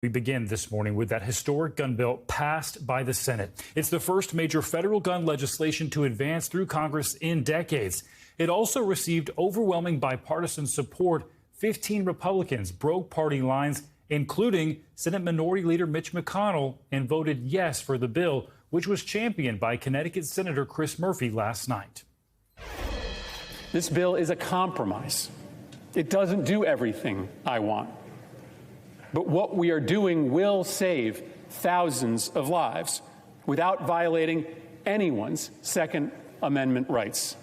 We begin this morning with that historic gun bill passed by the Senate. It's the first major federal gun legislation to advance through Congress in decades. It also received overwhelming bipartisan support. 15 Republicans broke party lines, including Senate Minority Leader Mitch McConnell, and voted yes for the bill, which was championed by Connecticut Senator Chris Murphy last night. This bill is a compromise. It doesn't do everything I want. But what we are doing will save thousands of lives without violating anyone's Second Amendment rights.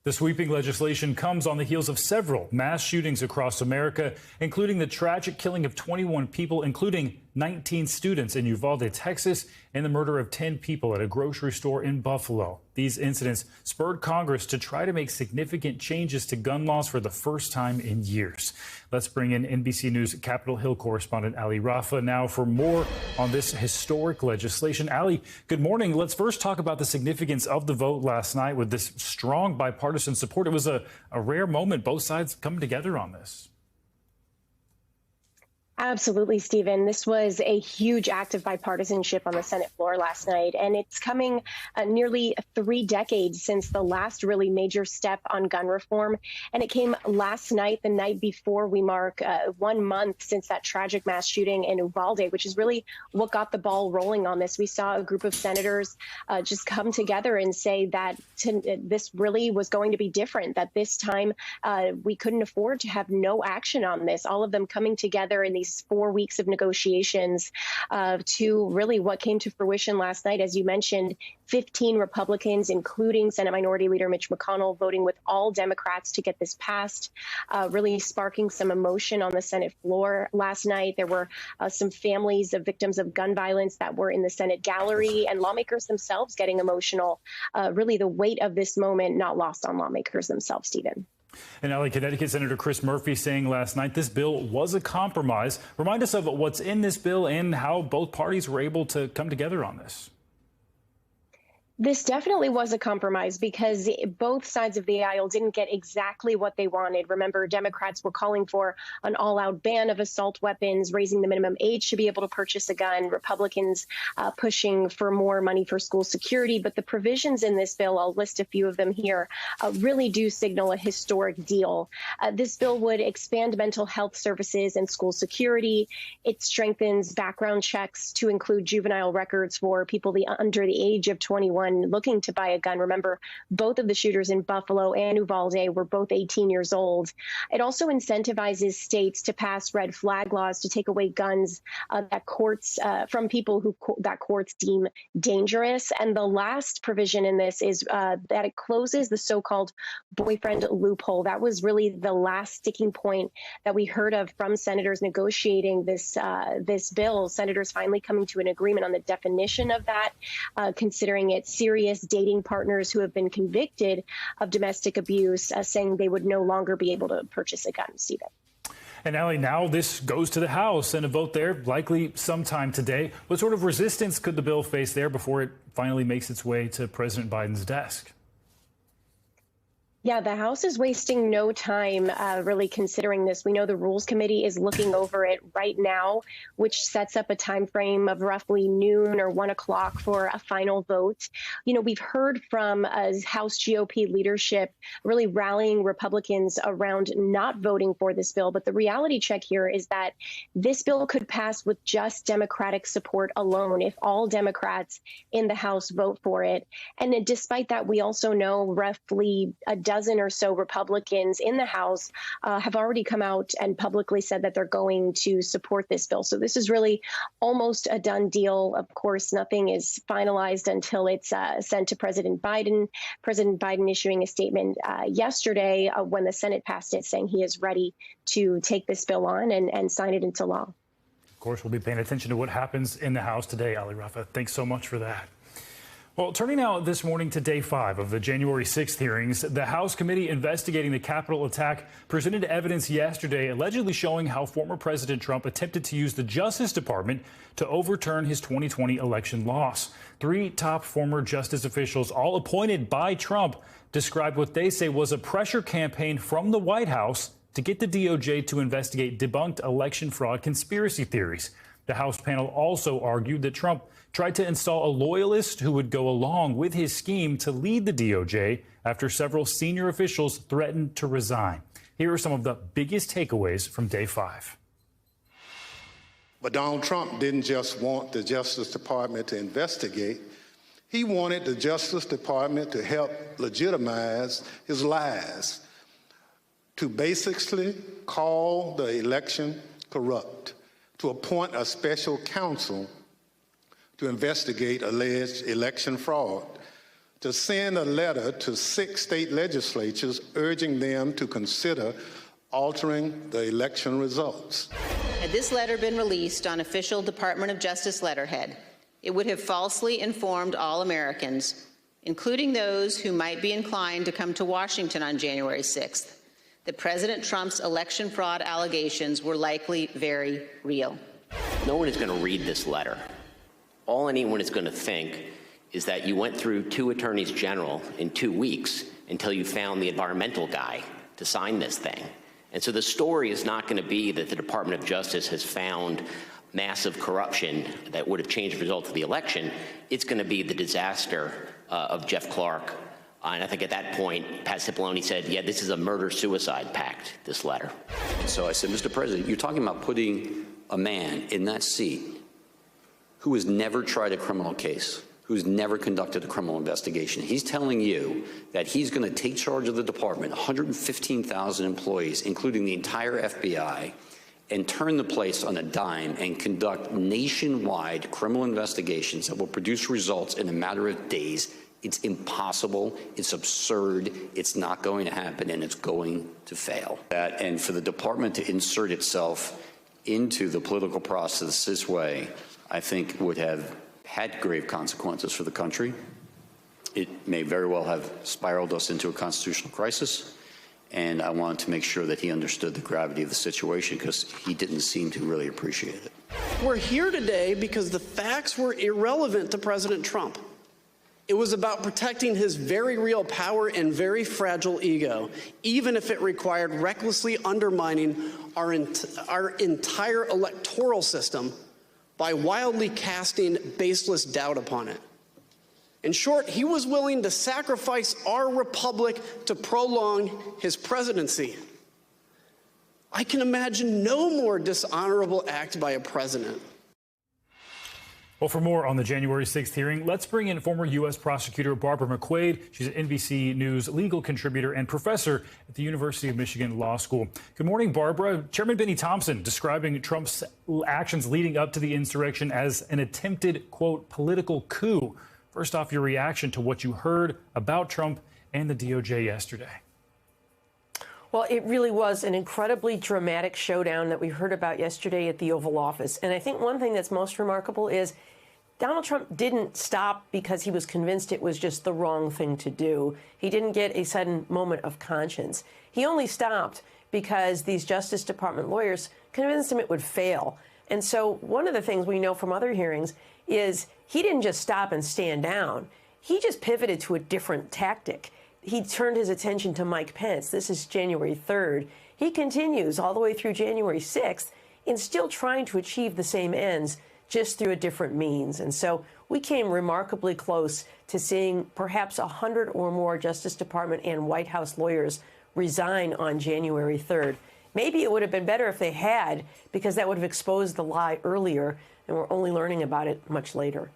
The sweeping legislation comes on the heels of several mass shootings across America, including the tragic killing of 21 people, including 19 students in Uvalde, Texas, and the murder of 10 people at a grocery store in Buffalo. These incidents spurred Congress to try to make significant changes to gun laws for the first time in years. Let's bring in NBC News Capitol Hill correspondent Ali Rafa now for more on this historic legislation. Ali, good morning. Let's first talk about the significance of the vote last night with this strong bipartisan support. It was a rare moment, both sides coming together on this. Absolutely, Stephen. This was a huge act of bipartisanship on the Senate floor last night, and it's coming nearly 3 decades since the last really major step on gun reform. And it came last night, the night before we mark 1 month since that tragic mass shooting in Uvalde, which is really what got the ball rolling on this. We saw a group of senators just come together and say that this really was going to be different, that this time we couldn't afford to have no action on this. All of them coming together in these 4 weeks of negotiations to really what came to fruition last night. As you mentioned, 15 Republicans, including Senate Minority Leader Mitch McConnell, voting with all Democrats to get this passed, really sparking some emotion on the Senate floor last night. There were some families of victims of gun violence that were in the Senate gallery, and lawmakers themselves getting emotional. Really the weight of this moment not lost on lawmakers themselves, Stephen. And Ali, Connecticut Senator Chris Murphy saying last night this bill was a compromise. Remind us of what's in this bill and how both parties were able to come together on this. This definitely was a compromise because both sides of the aisle didn't get exactly what they wanted. Remember, Democrats were calling for an all-out ban of assault weapons, raising the minimum age to be able to purchase a gun. Republicans pushing for more money for school security. But the provisions in this bill, I'll list a few of them here, really do signal a historic deal. This bill would expand mental health services and school security. It strengthens background checks to include juvenile records for people under the age of 21. Looking to buy a gun. Remember, both of the shooters in Buffalo and Uvalde were both 18 years old. It also incentivizes states to pass red flag laws to take away guns that courts from people that courts deem dangerous. And the last provision in this is that it closes the so-called boyfriend loophole. That was really the last sticking point that we heard of from senators negotiating this bill. Senators finally coming to an agreement on the definition of that, considering it serious dating partners who have been convicted of domestic abuse, saying they would no longer be able to purchase a gun, Stephen. And Ali, now this goes to the House and a vote there likely sometime today. What sort of resistance could the bill face there before it finally makes its way to President Biden's desk? Yeah, the House is wasting no time really considering this. We know the Rules Committee is looking over it right now, which sets up a time frame of roughly noon or 1 o'clock for a final vote. You know, we've heard from House GOP leadership really rallying Republicans around not voting for this bill. But the reality check here is that this bill could pass with just Democratic support alone if all Democrats in the House vote for it. And despite that, we also know roughly a dozen or so Republicans in the House have already come out and publicly said that they're going to support this bill. So this is really almost a done deal. Of course, nothing is finalized until it's sent to President Biden. President Biden issuing a statement yesterday when the Senate passed it, saying he is ready to take this bill on and sign it into law. Of course, we'll be paying attention to what happens in the House today, Ali Rafa. Thanks so much for that. Well, turning now this morning to day 5 of the January 6th hearings, the House committee investigating the Capitol attack presented evidence yesterday allegedly showing how former President Trump attempted to use the Justice Department to overturn his 2020 election loss. 3 top former justice officials, all appointed by Trump, described what they say was a pressure campaign from the White House to get the DOJ to investigate debunked election fraud conspiracy theories. The House panel also argued that Trump tried to install a loyalist who would go along with his scheme to lead the DOJ after several senior officials threatened to resign. Here are some of the biggest takeaways from day 5. But Donald Trump didn't just want the Justice Department to investigate. He wanted the Justice Department to help legitimize his lies, to basically call the election corrupt, to appoint a special counsel to investigate alleged election fraud, to send a letter to 6 state legislatures urging them to consider altering the election results. Had this letter been released on official Department of Justice letterhead, it would have falsely informed all Americans, including those who might be inclined to come to Washington on January 6th, that President Trump's election fraud allegations were likely very real. No one is going to read this letter. All anyone is going to think is that you went through 2 attorneys general in 2 weeks until you found the environmental guy to sign this thing. And so the story is not going to be that the Department of Justice has found massive corruption that would have changed the result of the election. It's going to be the disaster of Jeff Clark. And I think at that point, Pat Cipollone said, yeah, this is a murder-suicide pact, this letter. So I said, Mr. President, you're talking about putting a man in that seat who has never tried a criminal case, who's never conducted a criminal investigation. He's telling you that he's going to take charge of the department, 115,000 employees, including the entire FBI, and turn the place on a dime and conduct nationwide criminal investigations that will produce results in a matter of days. It's impossible, it's absurd, it's not going to happen, and it's going to fail. And for the department to insert itself into the political process this way, I think would have had grave consequences for the country. It may very well have spiraled us into a constitutional crisis. And I wanted to make sure that he understood the gravity of the situation because he didn't seem to really appreciate it. We're here today because the facts were irrelevant to President Trump. It was about protecting his very real power and very fragile ego, even if it required recklessly undermining our entire electoral system by wildly casting baseless doubt upon it. In short, he was willing to sacrifice our republic to prolong his presidency. I can imagine no more dishonorable act by a president. Well, for more on the January 6th hearing, let's bring in former U.S. prosecutor Barbara McQuade. She's an NBC News legal contributor and professor at the University of Michigan Law School. Good morning, Barbara. Chairman Benny Thompson describing Trump's actions leading up to the insurrection as an attempted, quote, political coup. First off, your reaction to what you heard about Trump and the DOJ yesterday. Well, it really was an incredibly dramatic showdown that we heard about yesterday at the Oval Office. And I think one thing that's most remarkable is Donald Trump didn't stop because he was convinced it was just the wrong thing to do. He didn't get a sudden moment of conscience. He only stopped because these Justice Department lawyers convinced him it would fail. And so one of the things we know from other hearings is he didn't just stop and stand down. He just pivoted to a different tactic. He turned his attention to Mike Pence. This is January 3rd. He continues all the way through January 6th in still trying to achieve the same ends, just through a different means. And so we came remarkably close to seeing perhaps 100 or more Justice Department and White House lawyers resign on January 3rd. Maybe it would have been better if they had, because that would have exposed the lie earlier, and we're only learning about it much later.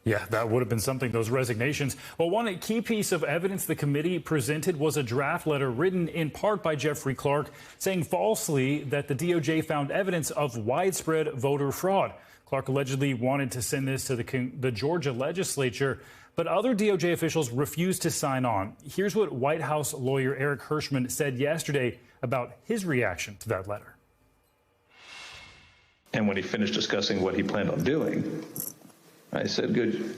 Yeah, that would have been something, those resignations. Well, one key piece of evidence the committee presented was a draft letter written in part by Jeffrey Clark saying falsely that the DOJ found evidence of widespread voter fraud. Clark allegedly wanted to send this to the Georgia legislature, but other DOJ officials refused to sign on. Here's what White House lawyer Eric Hirschman said yesterday about his reaction to that letter. And when he finished discussing what he planned on doing, I said, good,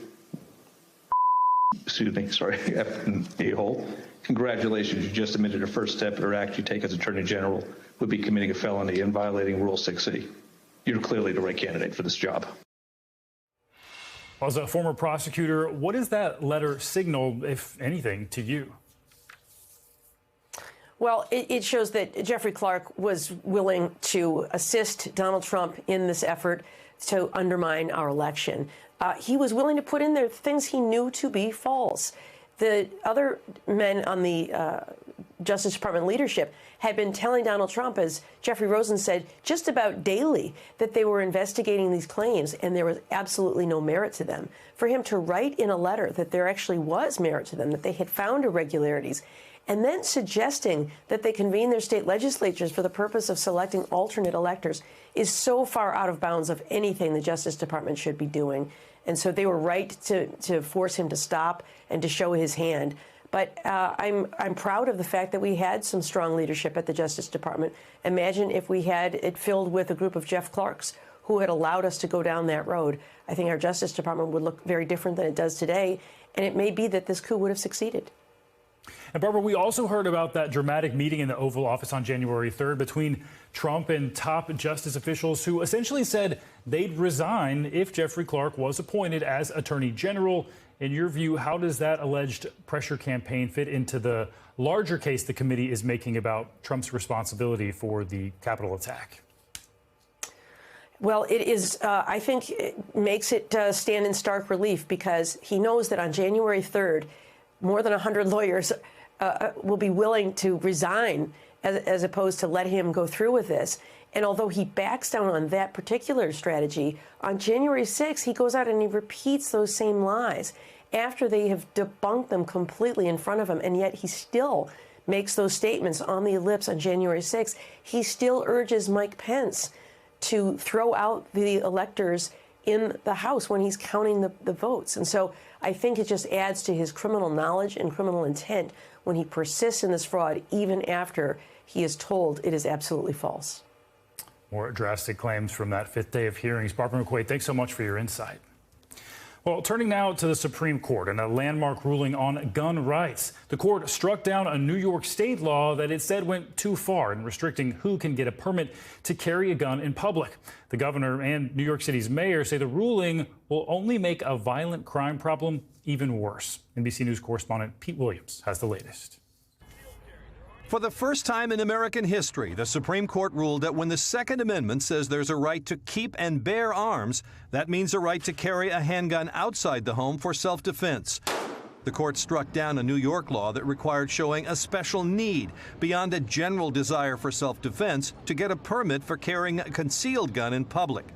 a-hole. Congratulations, you just admitted a first step or act you take as Attorney General would be committing a felony and violating Rule 6C. You're clearly the right candidate for this job. As a former prosecutor, what does that letter signal, if anything, to you? Well, it shows that Jeffrey Clark was willing to assist Donald Trump in this effort to undermine our election. He was willing to put in there things he knew to be false. The other men on the Justice Department leadership had been telling Donald Trump, as Jeffrey Rosen said, just about daily, that they were investigating these claims and there was absolutely no merit to them. For him to write in a letter that there actually was merit to them, that they had found irregularities, and then suggesting that they convene their state legislatures for the purpose of selecting alternate electors is so far out of bounds of anything the Justice Department should be doing. And so they were right to force him to stop and to show his hand. But I'm proud of the fact that we had some strong leadership at the Justice Department. Imagine if we had it filled with a group of Jeff Clarks who had allowed us to go down that road. I think our Justice Department would look very different than it does today. And it may be that this coup would have succeeded. And Barbara, we also heard about that dramatic meeting in the Oval Office on January 3rd between Trump and top justice officials who essentially said they'd resign if Jeffrey Clark was appointed as Attorney General. In your view, how does that alleged pressure campaign fit into the larger case the committee is making about Trump's responsibility for the Capitol attack? Well, it is, I think it makes it stand in stark relief because he knows that on January 3rd, more than 100 lawyers will be willing to resign as opposed to let him go through with this. And although he backs down on that particular strategy, on January 6th, he goes out and he repeats those same lies after they have debunked them completely in front of him. And yet he still makes those statements on the lips on January 6th. He still urges Mike Pence to throw out the electors in the House when he's counting the votes. And so I think it just adds to his criminal knowledge and criminal intent when he persists in this fraud, even after he is told it is absolutely false. More drastic claims from that fifth day of hearings. Barbara McQuaid, thanks so much for your insight. Well, turning now to the Supreme Court and a landmark ruling on gun rights. The court struck down a New York state law that it said went too far in restricting who can get a permit to carry a gun in public. The governor and New York City's mayor say the ruling will only make a violent crime problem even worse. NBC News correspondent Pete Williams has the latest. For the first time in American history, the Supreme Court ruled that when the Second Amendment says there's a right to keep and bear arms, that means a right to carry a handgun outside the home for self-defense. The court struck down a New York law that required showing a special need beyond a general desire for self-defense to get a permit for carrying a concealed gun in public.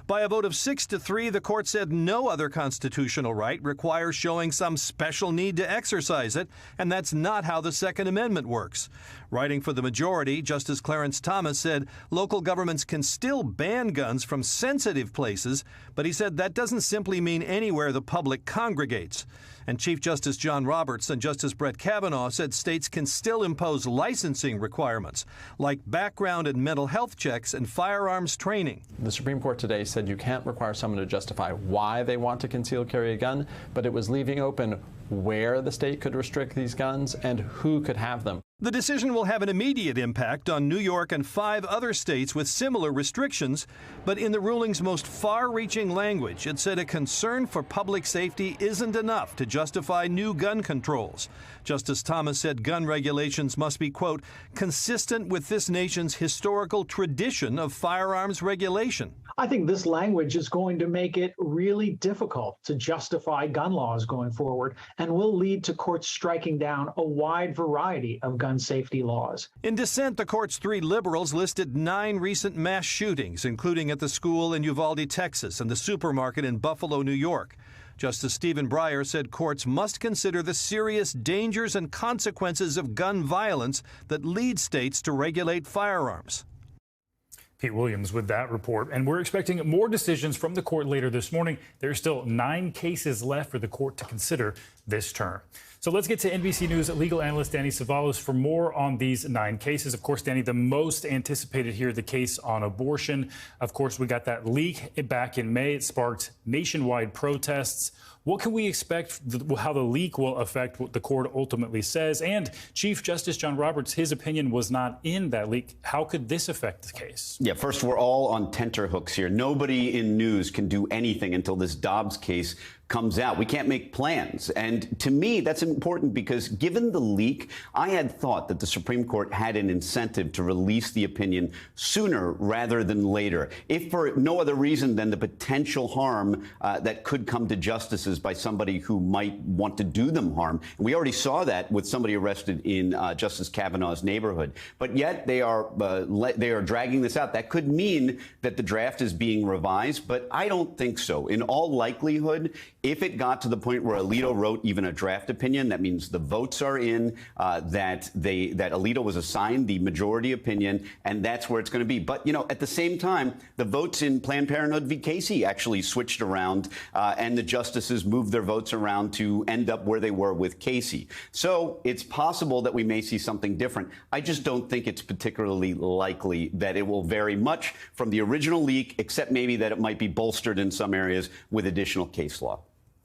By a vote of 6-3, the court said no other constitutional right requires showing some special need to exercise it, and that's not how the Second Amendment works. Writing for the majority, Justice Clarence Thomas said local governments can still ban guns from sensitive places, but he said that doesn't simply mean anywhere the public congregates. And Chief Justice John Roberts and Justice Brett Kavanaugh said states can still impose licensing requirements, like background and mental health checks and firearms training. The Supreme Court today said you can't require someone to justify why they want to conceal carry a gun, but it was leaving open where the state could restrict these guns and who could have them. The decision will have an immediate impact on New York and 5 other states with similar restrictions, but in the ruling's most far-reaching language, it said a concern for public safety isn't enough to justify new gun controls. Justice Thomas said gun regulations must be, quote, consistent with this nation's historical tradition of firearms regulation. I think this language is going to make it really difficult to justify gun laws going forward and will lead to courts striking down a wide variety of gun safety laws. In dissent, the court's 3 liberals listed 9 recent mass shootings, including at the school in Uvalde, Texas, and the supermarket in Buffalo, New York. Justice Stephen Breyer said courts must consider the serious dangers and consequences of gun violence that lead states to regulate firearms. Pete Williams with that report. And we're expecting more decisions from the court later this morning. There are still 9 cases left for the court to consider this term. So let's get to NBC News legal analyst Danny Savalos for more on these 9 cases. Of course, Danny, the most anticipated here, the case on abortion. Of course, we got that leak back in May. It sparked nationwide protests. What can we expect how the leak will affect what the court ultimately says? And Chief Justice John Roberts, his opinion was not in that leak. How could this affect the case? Yeah, first, we're all on tenterhooks here. Nobody in news can do anything until this Dobbs case comes out. We can't make plans. And to me, that's important because given the leak, I had thought that the Supreme Court had an incentive to release the opinion sooner rather than later, if for no other reason than the potential harm that could come to justices by somebody who might want to do them harm. And we already saw that with somebody arrested in Justice Kavanaugh's neighborhood. But yet they are dragging this out. That could mean that the draft is being revised, but I don't think so. In all likelihood, if it got to the point where Alito wrote even a draft opinion, that means the votes are in, that Alito was assigned the majority opinion, and that's where it's going to be. But, you know, at the same time, the votes in Planned Parenthood v. Casey actually switched around, and the justices moved their votes around to end up where they were with Casey. So it's possible that we may see something different. I just don't think it's particularly likely that it will vary much from the original leak, except maybe that it might be bolstered in some areas with additional case law.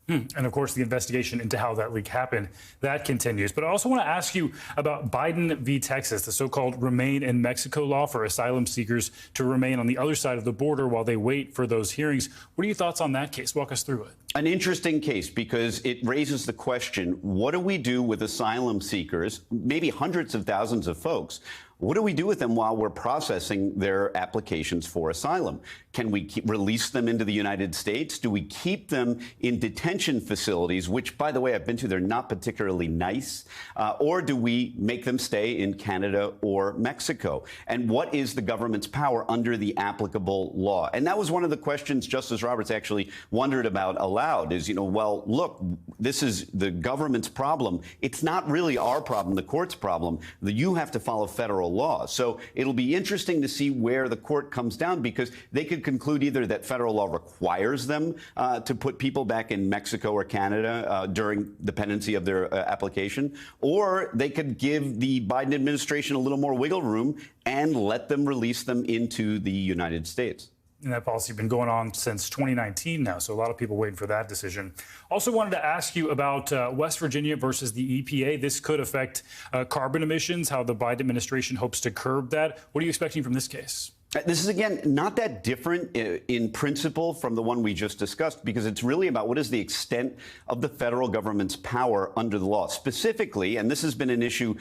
And of course, the investigation into how that leak happened, that continues. But I also want to ask you about Biden v. Texas, the so-called Remain in Mexico law for asylum seekers to remain on the other side of the border while they wait for those hearings. What are your thoughts on that case? Walk us through it. An interesting case because it raises the question, what do we do with asylum seekers, maybe hundreds of thousands of folks? What do we do with them while we're processing their applications for asylum? Can we release them into the United States? Do we keep them in detention facilities, which, by the way, I've been to, they're not particularly nice? Or do we make them stay in Canada or Mexico? And what is the government's power under the applicable law? And that was one of the questions Justice Roberts actually wondered about aloud is, you know, well, look, this is the government's problem. It's not really our problem, the court's problem. You have to follow federal law. So it'll be interesting to see where the court comes down, because they could conclude either that federal law requires them to put people back in Mexico or Canada during the pendency of their application, or they could give the Biden administration a little more wiggle room and let them release them into the United States. And that policy has been going on since 2019 now, so a lot of people waiting for that decision. Also wanted to ask you about West Virginia versus the EPA. This could affect carbon emissions, how the Biden administration hopes to curb that. What are you expecting from this case? This is, again, not that different in principle from the one we just discussed, because it's really about what is the extent of the federal government's power under the law. Specifically, and this has been an issue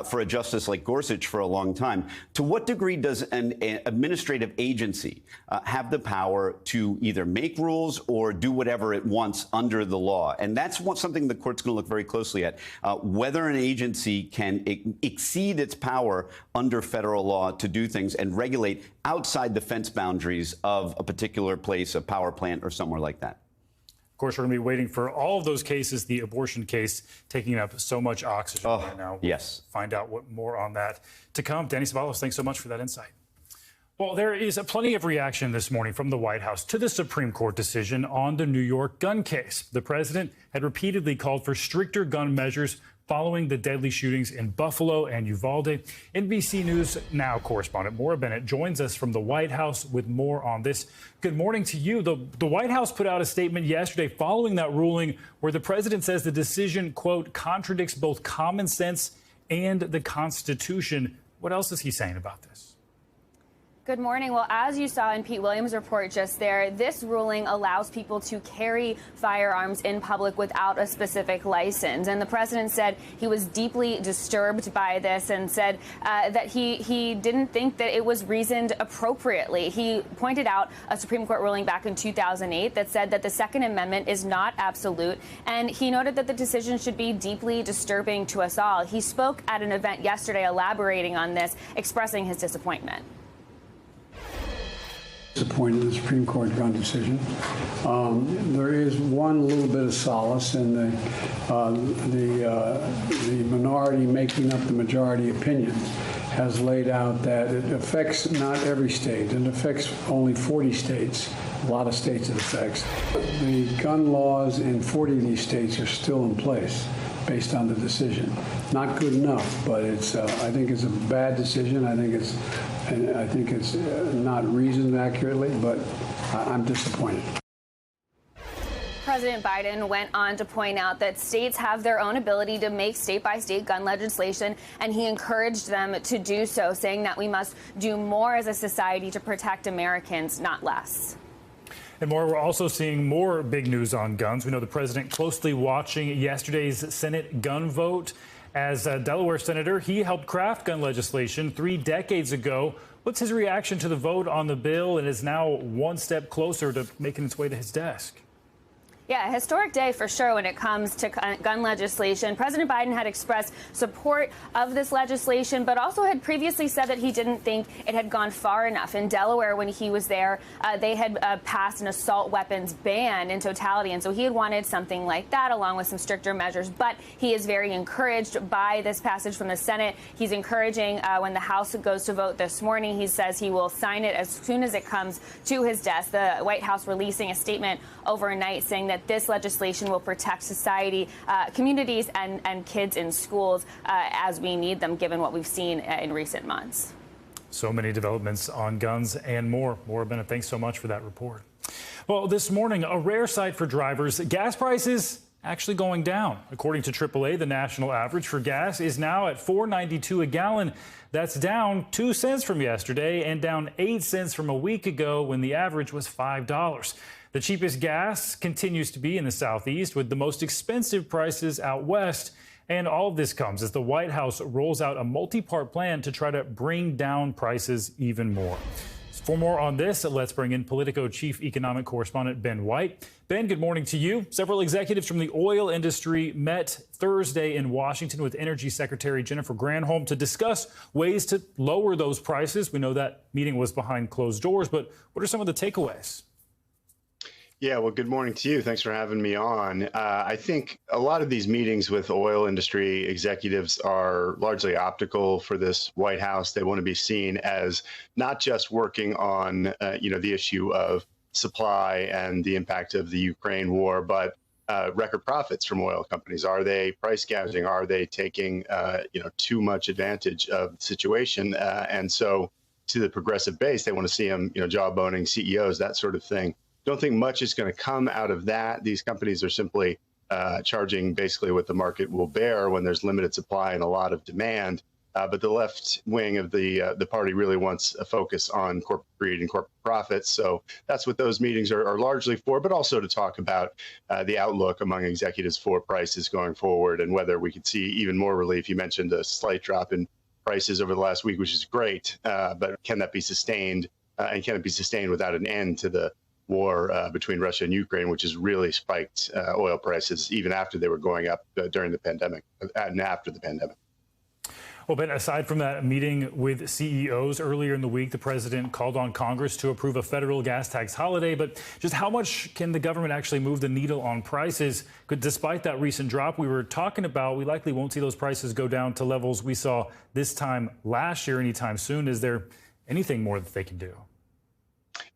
for a justice like Gorsuch for a long time, to what degree does an administrative agency have the power to either make rules or do whatever it wants under the law? And that's something the court's going to look very closely at, whether an agency can exceed its power under federal law to do things and regulate outside the fence boundaries of a particular place, a power plant, or somewhere like that. Of course, we're going to be waiting for all of those cases, the abortion case taking up so much oxygen right now. Yes. Find out what more on that to come. Danny Ceballos, thanks so much for that insight. Well, there is plenty of reaction this morning from the White House to the Supreme Court decision on the New York gun case. The president had repeatedly called for stricter gun measures following the deadly shootings in Buffalo and Uvalde. NBC News Now correspondent Maura Bennett joins us from the White House with more on this. Good morning to you. The White House put out a statement yesterday following that ruling where the president says the decision, quote, contradicts both common sense and the Constitution. What else is he saying about this? Good morning. Well, as you saw in Pete Williams' report just there, this ruling allows people to carry firearms in public without a specific license. And the president said he was deeply disturbed by this and said that he didn't think that it was reasoned appropriately. He pointed out a Supreme Court ruling back in 2008 that said that the Second Amendment is not absolute. And he noted that the decision should be deeply disturbing to us all. He spoke at an event yesterday elaborating on this, expressing his disappointment. Disappointed in the Supreme Court gun decision. There is one little bit of solace in the minority making up the majority opinion has laid out that it affects not every state. It affects only 40 states. A lot of states it affects. The gun laws in 40 of these states are still in place based on the decision. Not good enough, but it's. I think it's a bad decision. I think it's not reasoned accurately, but I'm disappointed. President Biden went on to point out that states have their own ability to make state-by-state gun legislation, and he encouraged them to do so, saying that we must do more as a society to protect Americans, not less. And more, we're also seeing more big news on guns. We know the president closely watching yesterday's Senate gun vote. As a Delaware senator, he helped craft gun legislation 3 decades ago. What's his reaction to the vote on the bill, and is now one step closer to making its way to his desk? Yeah, a historic day for sure when it comes to gun legislation. President Biden had expressed support of this legislation, but also had previously said that he didn't think it had gone far enough. In Delaware, when he was there, they had passed an assault weapons ban in totality. And so he had wanted something like that, along with some stricter measures. But he is very encouraged by this passage from the Senate. He's encouraging when the House goes to vote this morning. He says he will sign it as soon as it comes to his desk. The White House releasing a statement overnight saying that this legislation will protect society, communities, and kids in schools as we need them, given what we've seen in recent months. So many developments on guns and more. Maura Bennett, thanks so much for that report. Well, this morning, a rare sight for drivers. Gas prices actually going down. According to AAA, the national average for gas is now at $4.92 a gallon. That's down 2 cents from yesterday and down 8 cents from a week ago when the average was $5. The cheapest gas continues to be in the Southeast, with the most expensive prices out west. And all of this comes as the White House rolls out a multi-part plan to try to bring down prices even more. For more on this, let's bring in Politico chief economic correspondent Ben White. Ben, good morning to you. Several executives from the oil industry met Thursday in Washington with Energy Secretary Jennifer Granholm to discuss ways to lower those prices. We know that meeting was behind closed doors, but what are some of the takeaways? Yeah, well, good morning to you. Thanks for having me on. I think a lot of these meetings with oil industry executives are largely optical for this White House. They want to be seen as not just working on, the issue of supply and the impact of the Ukraine war, but record profits from oil companies. Are they price gouging? Are they taking, too much advantage of the situation? And so to the progressive base, they want to see them, jawboning CEOs, that sort of thing. Don't think much is going to come out of that. These companies are simply charging basically what the market will bear when there's limited supply and a lot of demand. But the left wing of the party really wants a focus on corporate greed and corporate profits. So that's what those meetings are largely for, but also to talk about the outlook among executives for prices going forward and whether we could see even more relief. You mentioned a slight drop in prices over the last week, which is great. But can that be sustained? And can it be sustained without an end to the war between Russia and Ukraine, which has really spiked oil prices even after they were going up during the pandemic and after the pandemic? Well, Ben, aside from that meeting with CEOs earlier in the week, the president called on Congress to approve a federal gas tax holiday. But just how much can the government actually move the needle on prices? Despite that recent drop we were talking about, we likely won't see those prices go down to levels we saw this time last year anytime soon. Is there anything more that they can do?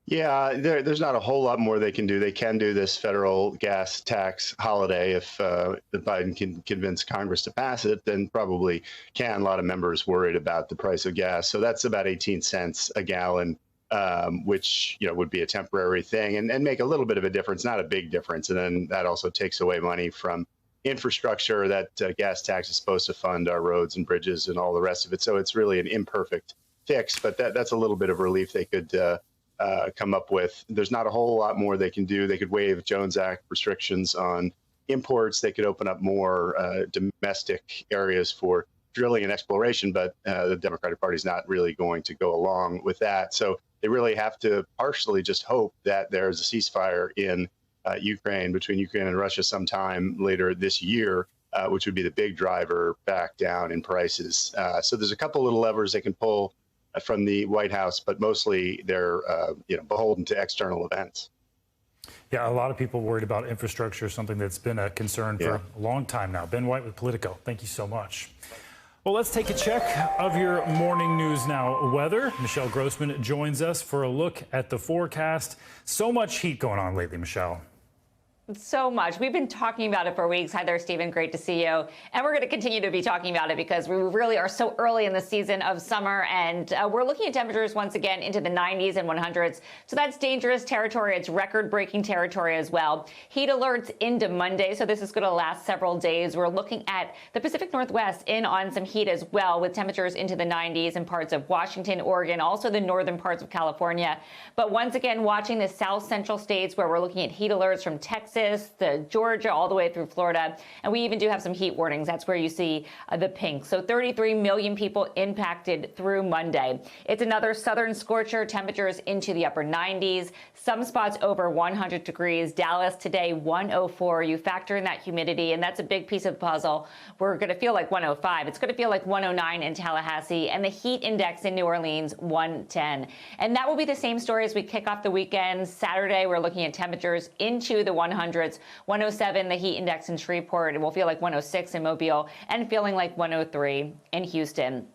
Yeah, there's not a whole lot more they can do. They can do this federal gas tax holiday. If Biden can convince Congress to pass it, then probably can. A lot of members worried about the price of gas. So that's about 18 cents a gallon, which would be a temporary thing and make a little bit of a difference, not a big difference. And then that also takes away money from infrastructure. That gas tax is supposed to fund our roads and bridges and all the rest of it. So it's really an imperfect fix, but that's a little bit of relief they could come up with. There's not a whole lot more they can do. They could waive Jones Act restrictions on imports. They could open up more domestic areas for drilling and exploration, but the Democratic Party is not really going to go along with that. So they really have to partially just hope that there's a ceasefire in Ukraine, between Ukraine and Russia sometime later this year, which would be the big driver back down in prices. So there's a couple little levers they can pull from the White House, but mostly they're beholden to external events. Yeah, a lot of people worried about infrastructure, something that's been a concern for a long time now. Ben White with Politico, thank you so much. Well, let's take a check of your morning news now. Weather. Michelle Grossman joins us for a look at the forecast. So much heat going on lately, Michelle. so much. We've been talking about it for weeks. Hi there, Stephen. Great to see you. And we're going to continue to be talking about it because we really are so early in the season of summer. And we're looking at temperatures once again into the 90s and 100s. So that's dangerous territory. It's record-breaking territory as well. Heat alerts into Monday. So this is going to last several days. We're looking at the Pacific Northwest in on some heat as well, with temperatures into the 90s in parts of Washington, Oregon, also the northern parts of California. But once again, watching the south central states where we're looking at heat alerts from Texas to Georgia, all the way through Florida. And we even do have some heat warnings. That's where you see the pink. So 33 million people impacted through Monday. It's another southern scorcher, temperatures into the upper 90s, some spots over 100 degrees. Dallas today, 104. You factor in that humidity, and that's a big piece of the puzzle. We're going to feel like 105. It's going to feel like 109 in Tallahassee, and the heat index in New Orleans, 110. And that will be the same story as we kick off the weekend. Saturday, we're looking at temperatures into the 100s. 107, the heat index in Shreveport. It will feel like 106 in Mobile and feeling like 103 in Houston.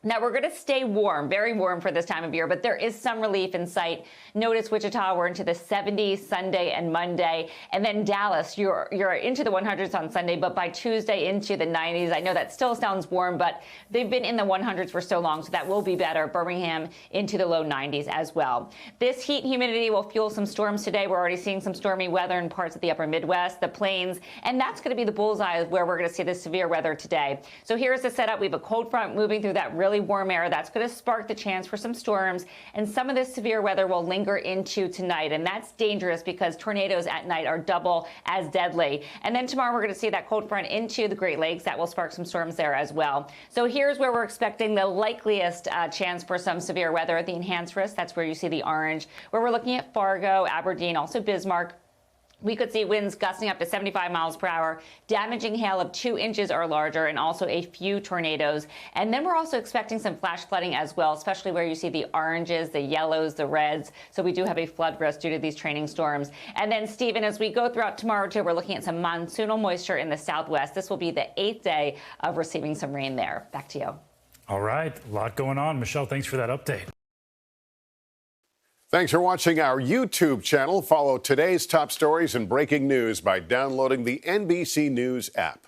Now, we're going to stay warm, very warm for this time of year, but there is some relief in sight. Notice Wichita, we're into the 70s Sunday and Monday. And then Dallas, you're into the 100s on Sunday, but by Tuesday into the 90s. I know that still sounds warm, but they've been in the 100s for so long, so that will be better. Birmingham into the low 90s as well. This heat and humidity will fuel some storms today. We're already seeing some stormy weather in parts of the upper Midwest, the plains, and that's going to be the bullseye of where we're going to see the severe weather today. So here's the setup. We have a cold front moving through that really warm air. That's going to spark the chance for some storms, and some of this severe weather will linger into tonight, and that's dangerous because tornadoes at night are double as deadly. And then tomorrow we're going to see that cold front into the Great Lakes. That will spark some storms there as well. So here's where we're expecting the likeliest chance for some severe weather at the enhanced risk. That's where you see the orange, where we're looking at Fargo, Aberdeen, also Bismarck. We could see winds gusting up to 75 miles per hour, damaging hail of 2 inches or larger, and also a few tornadoes. And then we're also expecting some flash flooding as well, especially where you see the oranges, the yellows, the reds. So we do have a flood risk due to these training storms. And then, Stephen, as we go throughout tomorrow, too, we're looking at some monsoonal moisture in the southwest. This will be the 8th day of receiving some rain there. Back to you. All right. A lot going on. Michelle, thanks for that update. Thanks for watching our YouTube channel. Follow today's top stories and breaking news by downloading the NBC News app.